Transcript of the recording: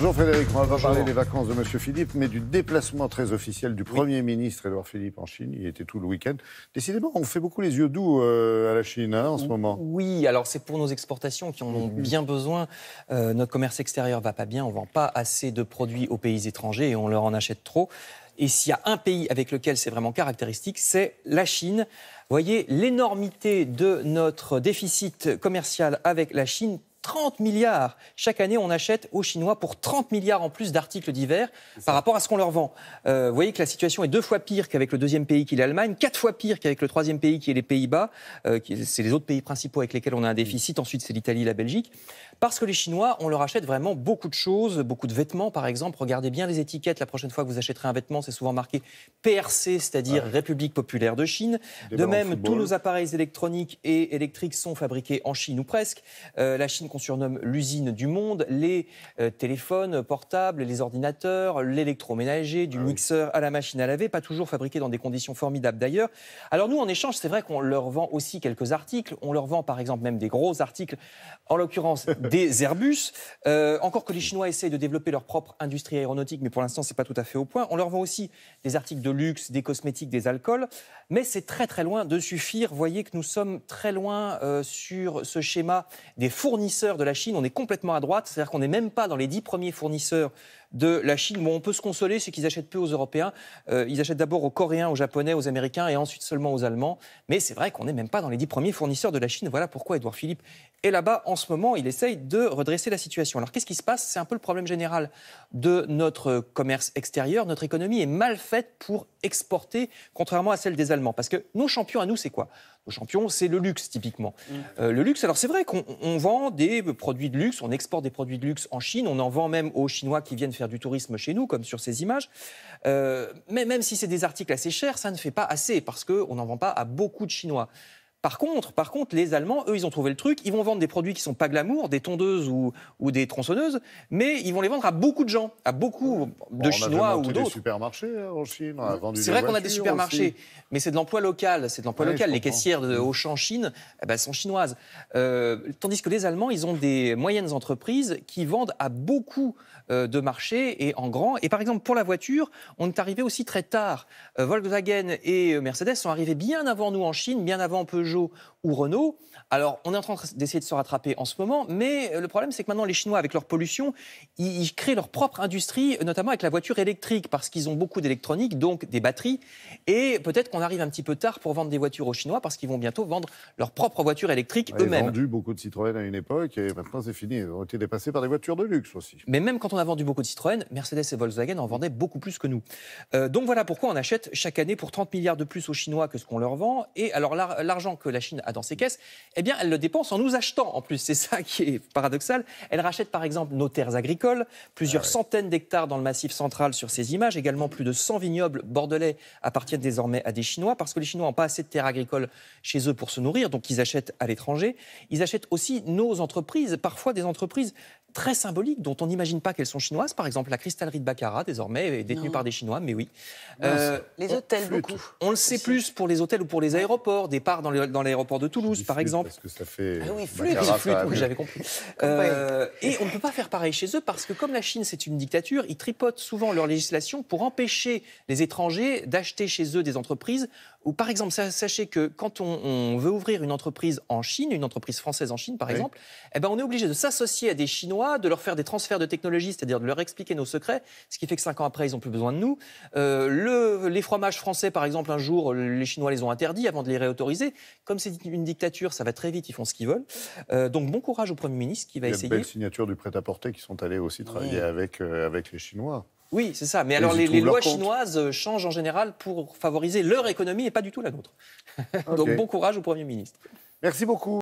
Bonjour Frédéric, on va pas parler des vacances de Monsieur Philippe, mais du déplacement très officiel du Premier ministre Édouard Philippe en Chine. Il était tout le week-end. Décidément, on fait beaucoup les yeux doux à la Chine en ce moment. Oui, alors c'est pour nos exportations qui en ont bien besoin. Notre commerce extérieur va pas bien, on vend pas assez de produits aux pays étrangers et on leur en achète trop. Et s'il y a un pays avec lequel c'est vraiment caractéristique, c'est la Chine. Vous voyez l'énormité de notre déficit commercial avec la Chine. 30 milliards. Chaque année, on achète aux Chinois pour 30 milliards en plus d'articles divers par rapport à ce qu'on leur vend. Vous voyez que la situation est 2 fois pire qu'avec le deuxième pays qui est l'Allemagne, 4 fois pire qu'avec le troisième pays qui est les Pays-Bas. C'est les autres pays principaux avec lesquels on a un déficit. Ensuite, c'est l'Italie et la Belgique. Parce que les Chinois, on leur achète vraiment beaucoup de choses, beaucoup de vêtements, par exemple. Regardez bien les étiquettes. La prochaine fois que vous achèterez un vêtement, c'est souvent marqué PRC, c'est-à-dire République populaire de Chine. De même, tous nos appareils électroniques et électriques sont fabriqués en Chine ou presque. La Chine qu'on surnomme l'usine du monde, les téléphones portables, les ordinateurs, l'électroménager, du mixeur à la machine à laver, pas toujours fabriqués dans des conditions formidables d'ailleurs. Alors nous, en échange, c'est vrai qu'on leur vend aussi quelques articles. On leur vend par exemple même des gros articles, en l'occurrence des Airbus. Encore que les Chinois essayent de développer leur propre industrie aéronautique, mais pour l'instant, c'est pas tout à fait au point. On leur vend aussi des articles de luxe, des cosmétiques, des alcools, mais c'est très très loin de suffire. Vous voyez que nous sommes très loin sur ce schéma des fournisseurs de la Chine. On est complètement à droite, c'est-à-dire qu'on n'est même pas dans les 10 premiers fournisseurs de la Chine. Bon, on peut se consoler, c'est qu'ils achètent peu aux Européens. Ils achètent d'abord aux Coréens, aux Japonais, aux Américains et ensuite seulement aux Allemands. Mais c'est vrai qu'on n'est même pas dans les 10 premiers fournisseurs de la Chine. Voilà pourquoi Édouard Philippe est là-bas en ce moment. Il essaye de redresser la situation. Alors qu'est-ce qui se passe? C'est un peu le problème général de notre commerce extérieur. Notre économie est mal faite pour exporter, contrairement à celle des Allemands. Parce que nos champions à nous, c'est quoi? Nos champions, c'est le luxe, typiquement. Le luxe, alors c'est vrai qu'on vend des produits de luxe, on exporte des produits de luxe en Chine, on en vend même aux Chinois qui viennent faire du tourisme chez nous, comme sur ces images. Mais même si c'est des articles assez chers, ça ne fait pas assez, parce qu'on n'en vend pas à beaucoup de Chinois. Par contre, les Allemands, eux, ils ont trouvé le truc. Ils vont vendre des produits qui ne sont pas glamour, des tondeuses ou des tronçonneuses, mais ils vont les vendre à beaucoup de gens, à beaucoup de Chinois ou d'autres. On a des supermarchés en Chine. C'est vrai qu'on a des supermarchés, aussi. Mais c'est de l'emploi local. C'est de l'emploi local. Les caissières de Auchan Chine sont chinoises. Tandis que les Allemands, ils ont des moyennes entreprises qui vendent à beaucoup de marchés et en grand. Et par exemple, pour la voiture, on est arrivé aussi très tard. Volkswagen et Mercedes sont arrivés bien avant nous en Chine, bien avant Peugeot ou Renault. Alors, on est en train d'essayer de se rattraper en ce moment, mais le problème, c'est que maintenant, les Chinois, avec leur pollution, ils créent leur propre industrie, notamment avec la voiture électrique, parce qu'ils ont beaucoup d'électronique, donc des batteries. Et peut-être qu'on arrive un petit peu tard pour vendre des voitures aux Chinois, parce qu'ils vont bientôt vendre leur propre voiture électrique eux-mêmes. Ils ont vendu beaucoup de Citroën à une époque, et maintenant, c'est fini. Ils ont été dépassés par des voitures de luxe aussi. Mais même quand on a vendu beaucoup de Citroën, Mercedes et Volkswagen en vendaient beaucoup plus que nous. Donc voilà pourquoi on achète chaque année pour 30 milliards de plus aux Chinois que ce qu'on leur vend. Et alors, l'argent que la Chine a dans ses caisses, eh bien, elle le dépense en nous achetant. En plus, c'est ça qui est paradoxal. Elle rachète, par exemple, nos terres agricoles, plusieurs centaines d'hectares dans le Massif central sur ces images. Également, plus de 100 vignobles bordelais appartiennent désormais à des Chinois, parce que les Chinois n'ont pas assez de terres agricoles chez eux pour se nourrir, donc ils achètent à l'étranger. Ils achètent aussi nos entreprises, parfois des entreprises très symboliques, dont on n'imagine pas qu'elles sont chinoises. Par exemple, la cristallerie de Baccarat, désormais, est détenue par des Chinois, mais oui. Les hôtels, beaucoup. On le sait plus pour les hôtels ou pour les aéroports. Des parts dans l'aéroport de Toulouse, par exemple. Parce que ça fait... Ah oui, flûte, oui, j'avais compris. Et on ne peut pas faire pareil chez eux, parce que comme la Chine, c'est une dictature, ils tripotent souvent leur législation pour empêcher les étrangers d'acheter chez eux des entreprises. Ou par exemple, sachez que quand on veut ouvrir une entreprise en Chine, une entreprise française en Chine, par exemple, eh ben, on est obligé de s'associer à des Chinois, de leur faire des transferts de technologie, c'est-à-dire de leur expliquer nos secrets, ce qui fait que 5 ans après, ils n'ont plus besoin de nous. Les fromages français, par exemple, un jour, les Chinois les ont interdits avant de les réautoriser. Comme c'est une dictature, ça va très vite, ils font ce qu'ils veulent. Donc bon courage au Premier ministre qui va essayer. Il y a de belles signatures du prêt-à-porter qui sont allées aussi travailler avec les Chinois. Oui, c'est ça. Mais alors, les lois chinoises changent en général pour favoriser leur économie et pas du tout la nôtre. Donc, bon courage au Premier ministre. Merci beaucoup.